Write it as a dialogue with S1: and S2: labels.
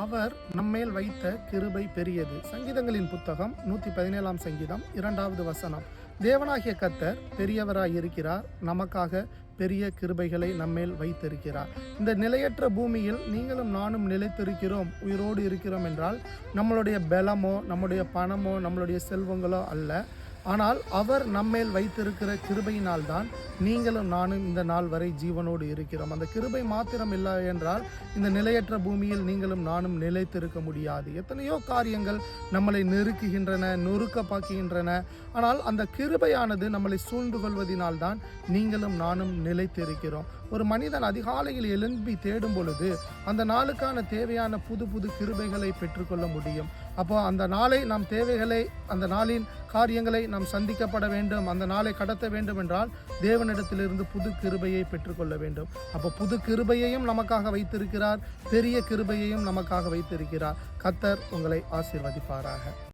S1: அவர் நம்மேல் வைத்த கிருபை பெரியது. சங்கீதங்களின் புத்தகம் 117 சங்கீதம் 2வது வசனம். தேவனாகிய கர்த்தர் பெரியவராய் இருக்கிறார், நமக்காக பெரிய கிருபைகளை நம்மேல் வைத்திருக்கிறார். இந்த நிலையற்ற பூமியில் நீங்களும் நானும் நிலைத்திருக்கிறோம், உயிரோடு இருக்கிறோம் என்றால் நம்மளுடைய பலமோ, நம்முடைய பணமோ, நம்மளுடைய செல்வங்களோ அல்ல. ஆனால் அவர் நம்மேல் வைத்திருக்கிற கிருபையினால் தான் நீங்களும் நானும் இந்த நாள் வரை ஜீவனோடு இருக்கிறோம். அந்த கிருபை மாத்திரம் இல்லை என்றால் இந்த நிலையற்ற பூமியில் நீங்களும் நானும் நிலைத்திருக்க முடியாது. எத்தனையோ காரியங்கள் நம்மளை நெருக்குகின்றன, நொறுக்க பார்க்கின்றன. ஆனால் அந்த கிருபையானது நம்மளை சூழ்ந்து கொள்வதனால்தான் நீங்களும் நானும் நிலைத்திருக்கிறோம். ஒரு மனிதன் அதிகாலையில் எழும்பி தேடும் பொழுது அந்த நாளுக்கான தேவையான புது புது கிருபைகளை பெற்றுக்கொள்ள முடியும். அப்போ அந்த நாளை நாம் தேவைகளை, அந்த நாளின் காரியங்களை நாம் சந்திக்கப்பட வேண்டும், அந்த நாளை கடத்த வேண்டும் என்றால் தேவனிடத்திலிருந்து புது கிருபையை பெற்றுக்கொள்ள வேண்டும். அப்போ புது கிருபையையும் நமக்காக வைத்திருக்கிறார், பெரிய கிருபையையும் நமக்காக வைத்திருக்கிறார். கர்த்தர் உங்களை ஆசீர்வதிப்பாராக.